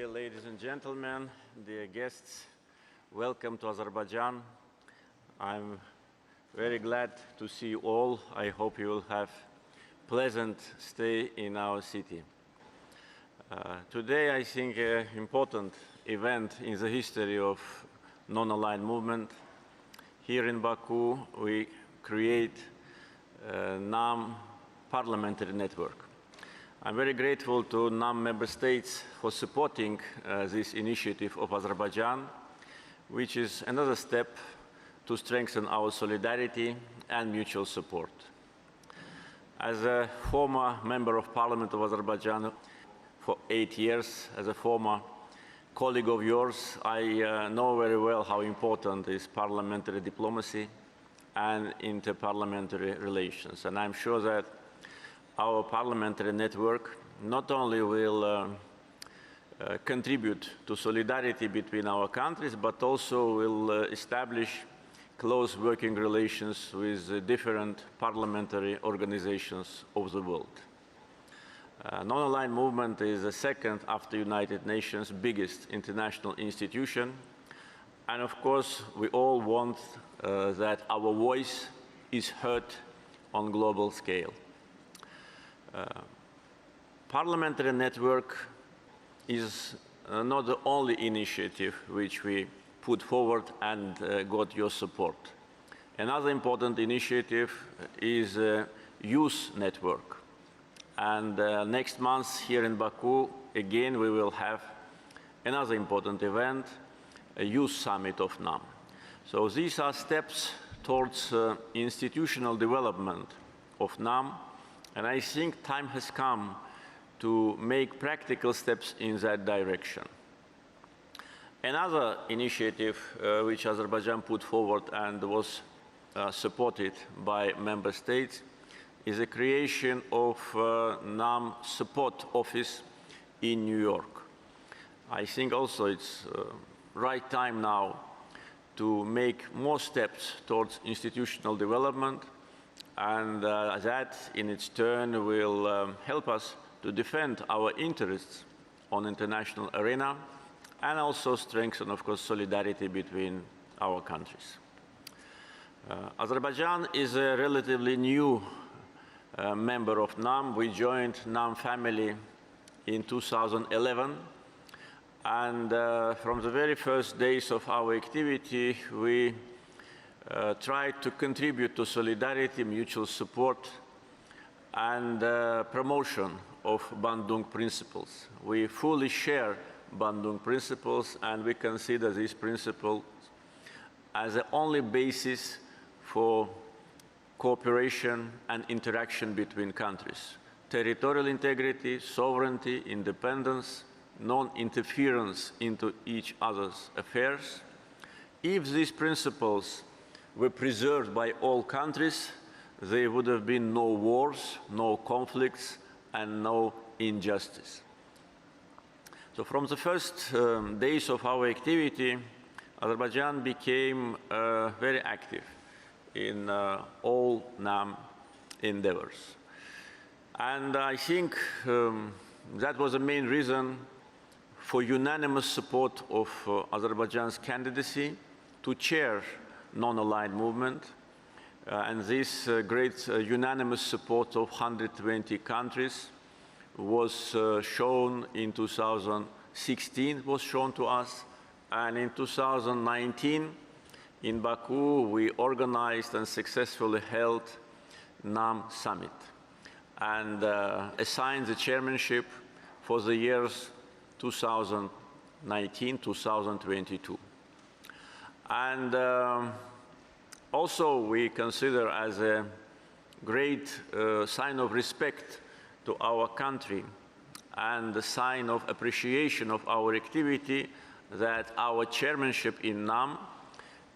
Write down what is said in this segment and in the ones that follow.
Dear ladies and gentlemen, dear guests, welcome to Azerbaijan. I'm very glad to see you all. I hope you will have pleasant stay in our city. Today, I think, an important event in the history of non-aligned movement. Here in Baku, we create a NAM parliamentary network. I'm very grateful to NAM member states for supporting this initiative of Azerbaijan, which is another step to strengthen our solidarity and mutual support. As a former member of parliament of Azerbaijan for 8 years, as a former colleague of yours, I know very well how important is parliamentary diplomacy and interparliamentary relations. And I'm sure that our parliamentary network not only will contribute to solidarity between our countries, but also will establish close working relations with different parliamentary organizations of the world. Non-aligned movement is the second after United Nations biggest international institution. And of course, we all want that our voice is heard on global scale. Parliamentary network is not the only initiative which we put forward and got your support. Another important initiative is a youth network. And next month here in Baku, again, we will have another important event, a youth summit of NAM. So these are steps towards institutional development of NAM. And I think time has come to make practical steps in that direction. Another initiative which Azerbaijan put forward and was supported by member states is the creation of NAM support office in New York. I think also it's right time now to make more steps towards institutional development, and that in its turn will help us to defend our interests on international arena and also strengthen, of course, solidarity between our countries. Azerbaijan is a relatively new member of NAM. We joined NAM family in 2011, and from the very first days of our activity, we tried to contribute to solidarity, mutual support, and promotion of Bandung principles. We fully share Bandung principles, and we consider these principles as the only basis for cooperation and interaction between countries. Territorial integrity, sovereignty, independence, non-interference into each other's affairs. If these principles were preserved by all countries, there would have been no wars, no conflicts, and no injustice. So from the first days of our activity, Azerbaijan became very active in all NAM endeavors. And I think that was the main reason for unanimous support of Azerbaijan's candidacy to chair non-aligned movement, and this great unanimous support of 120 countries was shown in 2016, was shown to us, and in 2019 in Baku we organized and successfully held NAM Summit and assigned the chairmanship for the years 2019-2022. And also we consider as a great sign of respect to our country and a sign of appreciation of our activity that our chairmanship in NAM,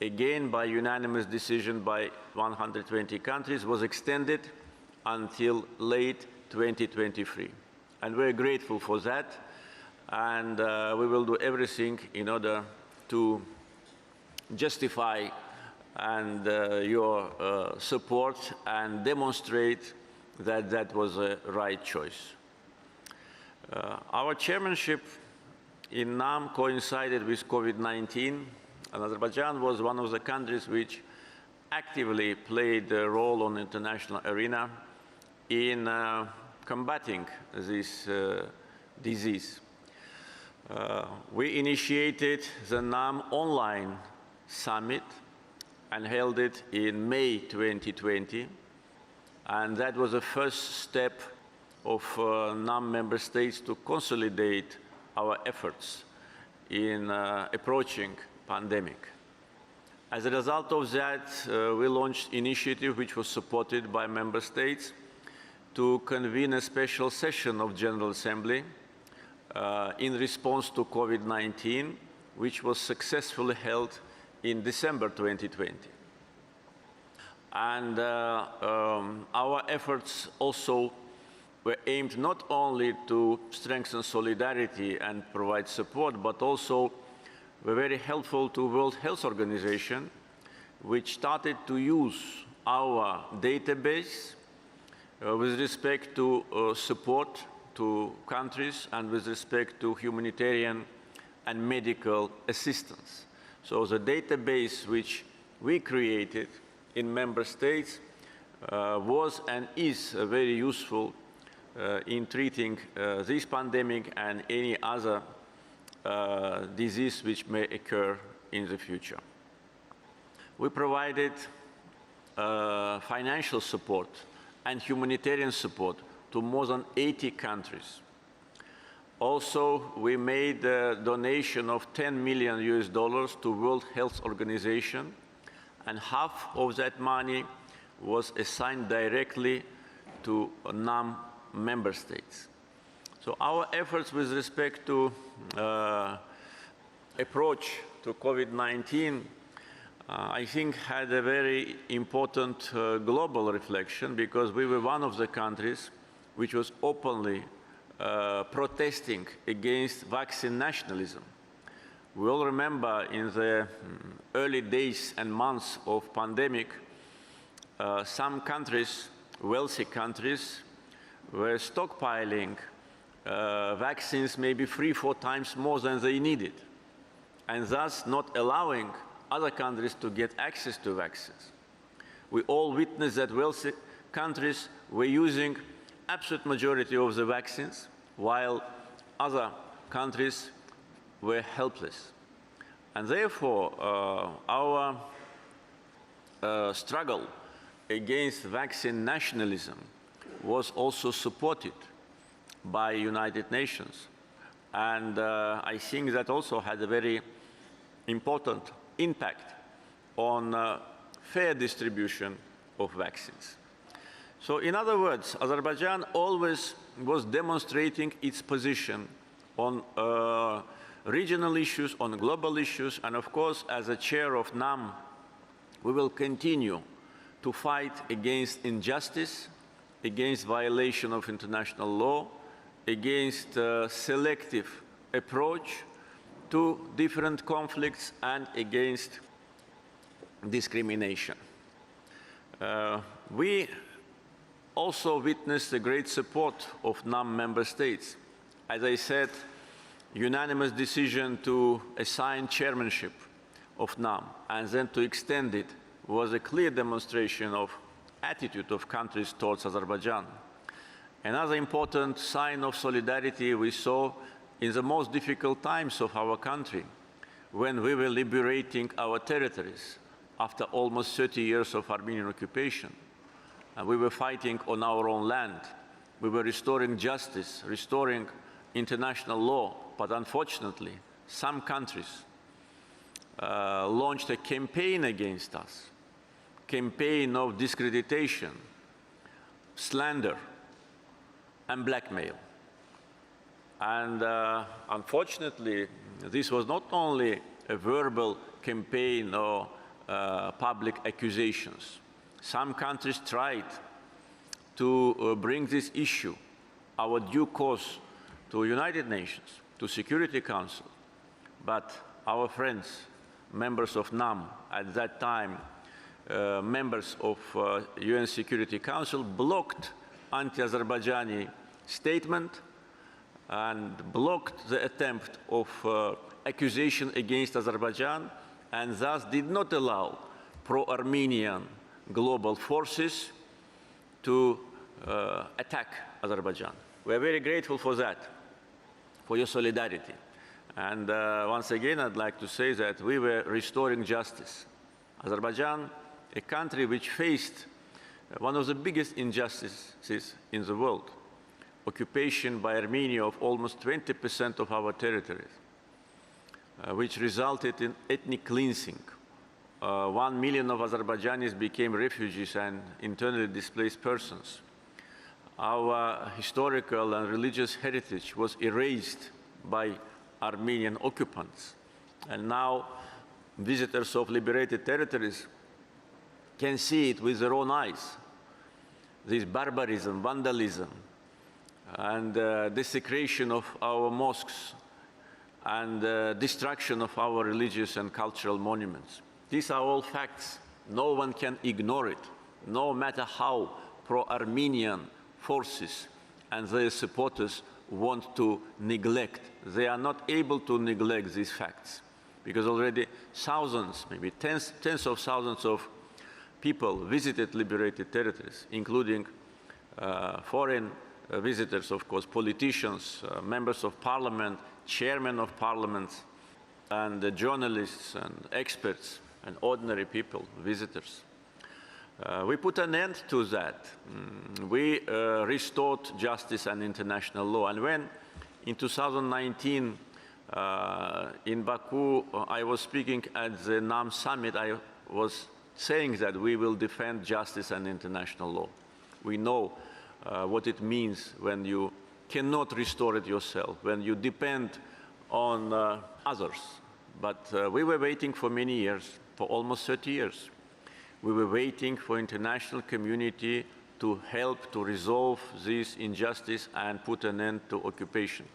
again by unanimous decision by 120 countries, was extended until late 2023. And we're grateful for that, and we will do everything in order to justify and your support and demonstrate that that was a right choice. Our chairmanship in NAM coincided with COVID-19, and Azerbaijan was one of the countries which actively played a role on the international arena in combating this disease. We initiated the NAM online summit and held it in May 2020, and that was the first step of NAM member states to consolidate our efforts in approaching pandemic. As a result of that, we launched initiative which was supported by member states to convene a special session of General Assembly in response to COVID-19, which was successfully held in December 2020. And our efforts also were aimed not only to strengthen solidarity and provide support, but also were very helpful to World Health Organization, which started to use our database with respect to support to countries and with respect to humanitarian and medical assistance. So the database which we created in member states was and is very useful in treating this pandemic and any other disease which may occur in the future. We provided financial support and humanitarian support to more than 80 countries. Also, we made a donation of $10 million to World Health Organization, and half of that money was assigned directly to NAM member states. So our efforts with respect to approach to COVID-19, I think had a very important global reflection, because we were one of the countries which was openly protesting against vaccine nationalism. We all remember in the early days and months of pandemic, some countries, wealthy countries, were stockpiling vaccines maybe 3-4 times more than they needed, and thus not allowing other countries to get access to vaccines. We all witnessed that wealthy countries were using absolute majority of the vaccines, while other countries were helpless. And therefore, our struggle against vaccine nationalism was also supported by United Nations. And I think that also had a very important impact on fair distribution of vaccines. So in other words, Azerbaijan always was demonstrating its position on regional issues, on global issues, and of course, as a chair of NAM, we will continue to fight against injustice, against violation of international law, against selective approach to different conflicts, and against discrimination. We also witnessed the great support of NAM member states. As I said, unanimous decision to assign chairmanship of NAM and then to extend it was a clear demonstration of attitude of countries towards Azerbaijan. Another important sign of solidarity we saw in the most difficult times of our country, when we were liberating our territories after almost 30 years of Armenian occupation. And we were fighting on our own land. We were restoring justice, restoring international law, but unfortunately, some countries launched a campaign against us, campaign of discreditation, slander, and blackmail. And unfortunately, this was not only a verbal campaign or public accusations. Some countries tried to bring this issue, our due cause, to United Nations, to Security Council. But our friends, members of NAM at that time, members of UN Security Council, blocked anti-Azerbaijani statement and blocked the attempt of accusation against Azerbaijan, and thus did not allow pro-Armenian global forces to attack Azerbaijan. We are very grateful for that, for your solidarity. And once again, I'd like to say that we were restoring justice. Azerbaijan, a country which faced one of the biggest injustices in the world, occupation by Armenia of almost 20% of our territories, which resulted in ethnic cleansing. 1 million of Azerbaijanis became refugees and internally displaced persons. Our historical and religious heritage was erased by Armenian occupants. And now visitors of liberated territories can see it with their own eyes. This barbarism, vandalism, and desecration of our mosques, and destruction of our religious and cultural monuments. These are all facts. No one can ignore it, no matter how pro-Armenian forces and their supporters want to neglect. They are not able to neglect these facts, because already thousands, maybe tens of thousands of people visited liberated territories, including foreign visitors, of course, politicians, members of parliament, chairmen of parliaments, and journalists and experts and ordinary people, visitors. We put an end to that. We restored justice and international law. And when in 2019 in Baku I was speaking at the NAM summit, I was saying that we will defend justice and international law. We know what it means when you cannot restore it yourself, when you depend on others. But we were waiting for many years, for almost 30 years. We were waiting for international community to help to resolve this injustice and put an end to occupation.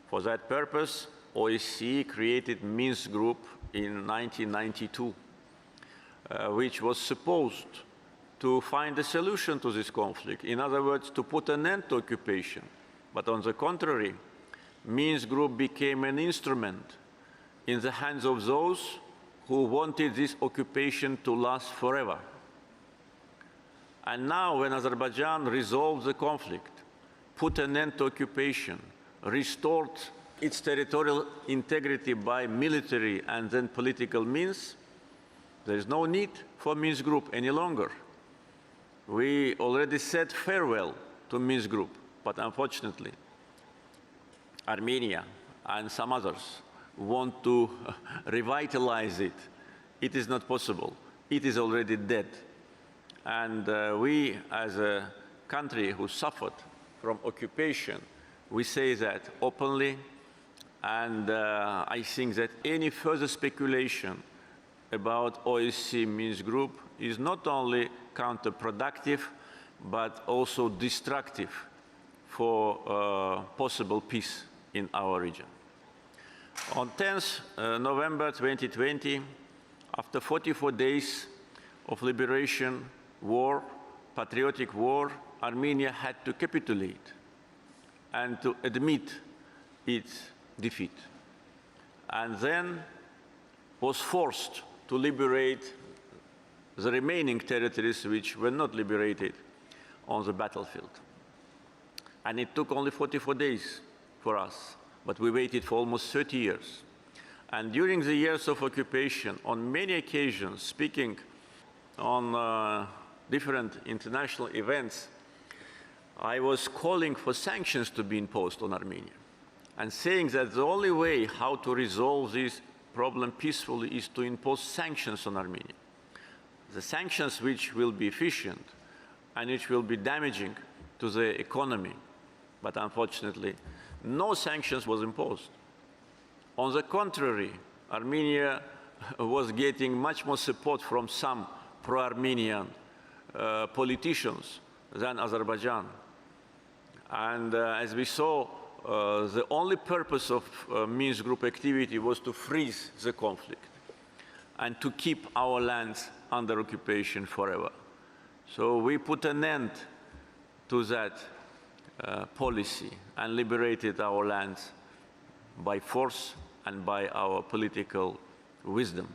For that purpose, OSCE created Minsk Group in 1992, which was supposed to find a solution to this conflict. In other words, to put an end to occupation. But on the contrary, Minsk Group became an instrument in the hands of those who wanted this occupation to last forever. And now, when Azerbaijan resolved the conflict, put an end to occupation, restored its territorial integrity by military and then political means, there is no need for Minsk Group any longer. We already said farewell to Minsk Group, but unfortunately, Armenia and some others want to revitalize it. It is not possible. It is already dead. And we, as a country who suffered from occupation, we say that openly. And I think that any further speculation about OSCE Minsk Group is not only counterproductive, but also destructive for possible peace in our region. On 10th November 2020, after 44 days of liberation, war, patriotic war, Armenia had to capitulate and to admit its defeat. And then was forced to liberate the remaining territories which were not liberated on the battlefield. And it took only 44 days for us, but we waited for almost 30 years. And during the years of occupation, on many occasions, speaking on different international events, I was calling for sanctions to be imposed on Armenia and saying that the only way how to resolve this problem peacefully is to impose sanctions on Armenia. The sanctions which will be efficient and which will be damaging to the economy. But unfortunately, no sanctions was imposed. On the contrary, Armenia was getting much more support from some pro-Armenian politicians than Azerbaijan. And as we saw, the only purpose of Minsk Group activity was to freeze the conflict and to keep our lands under occupation forever. So we put an end to that policy and liberated our lands by force and by our political wisdom.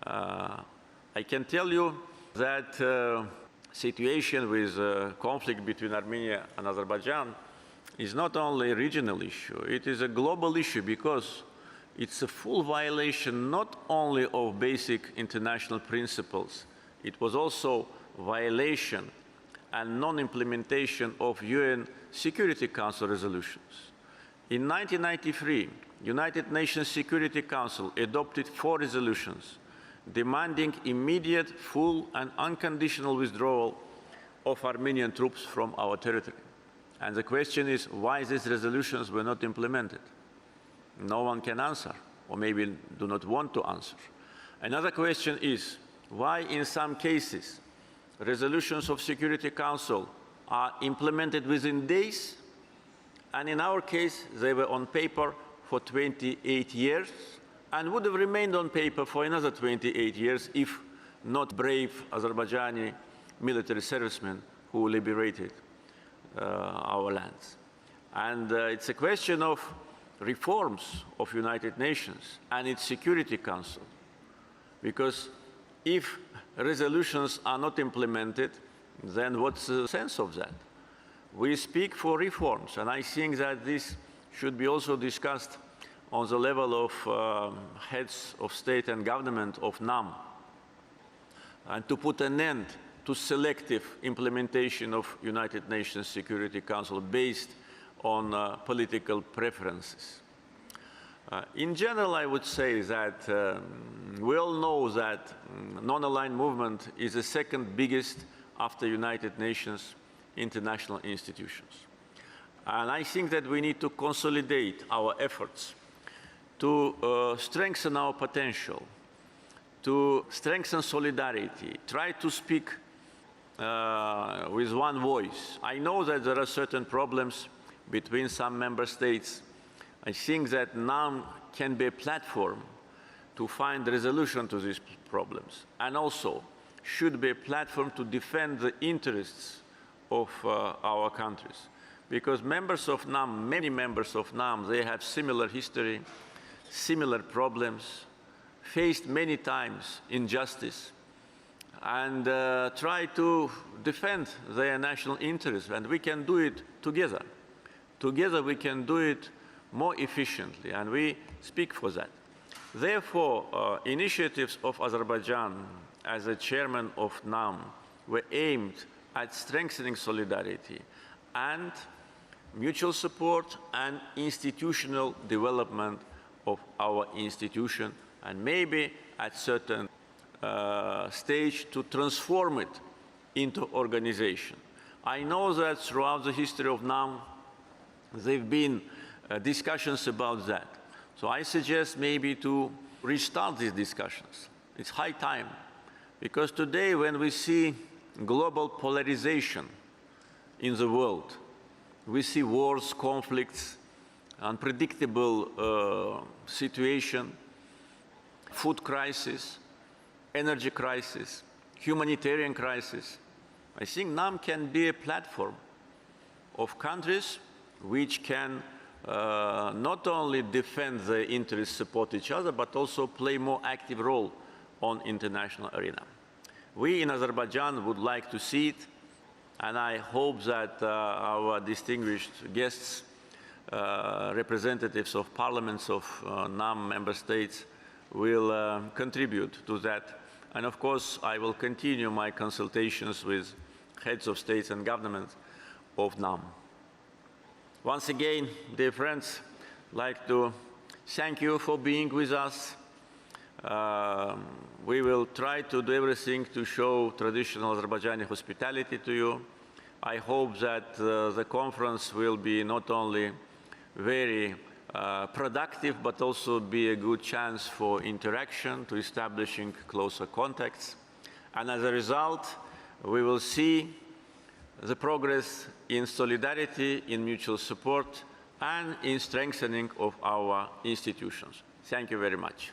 I can tell you that situation with conflict between Armenia and Azerbaijan is not only a regional issue, it is a global issue because it's a full violation not only of basic international principles, it was also violation and non-implementation of UN Security Council resolutions. In 1993, United Nations Security Council adopted 4 resolutions demanding immediate, full and unconditional withdrawal of Armenian troops from our territory. And the question is why these resolutions were not implemented. No one can answer, or maybe do not want to answer. Another question is why in some cases resolutions of Security Council are implemented within days, and in our case they were on paper for 28 years and would have remained on paper for another 28 years if not brave Azerbaijani military servicemen who liberated our lands. And it's a question of reforms of United Nations and its Security Council, because if resolutions are not implemented, then what's the sense of that? We speak for reforms, and I think that this should be also discussed on the level of heads of state and government of NAM, and to put an end to selective implementation of United Nations Security Council based on political preferences. In general, I would say that we all know that non-aligned movement is the second biggest after United Nations international institutions. And I think that we need to consolidate our efforts to strengthen our potential, to strengthen solidarity, try to speak with one voice. I know that there are certain problems between some member states. I think that NAM can be a platform to find a resolution to these problems, and also should be a platform to defend the interests of our countries. Because members of NAM, many members of NAM, they have similar history, similar problems, faced many times injustice, and try to defend their national interests, and we can do it together. Together we can do it more efficiently, and we speak for that. Therefore, initiatives of Azerbaijan as a chairman of NAM were aimed at strengthening solidarity and mutual support and institutional development of our institution, and maybe at certain stage to transform it into organization. I know that throughout the history of NAM, there have been discussions about that. So I suggest maybe to restart these discussions. It's high time, because today when we see global polarization in the world, we see wars, conflicts, unpredictable situation, food crisis, energy crisis, humanitarian crisis. I think NAM can be a platform of countries which can not only defend their interests, support each other, but also play more active role on international arena. We in Azerbaijan would like to see it, and I hope that our distinguished guests, representatives of parliaments of NAM member states, will contribute to that. And of course, I will continue my consultations with heads of states and governments of NAM. Once again, dear friends, I'd like to thank you for being with us. We will try to do everything to show traditional Azerbaijani hospitality to you. I hope that the conference will be not only very productive, but also be a good chance for interaction, to establishing closer contacts. And as a result, we will see the progress in solidarity, in mutual support, and in strengthening of our institutions. Thank you very much.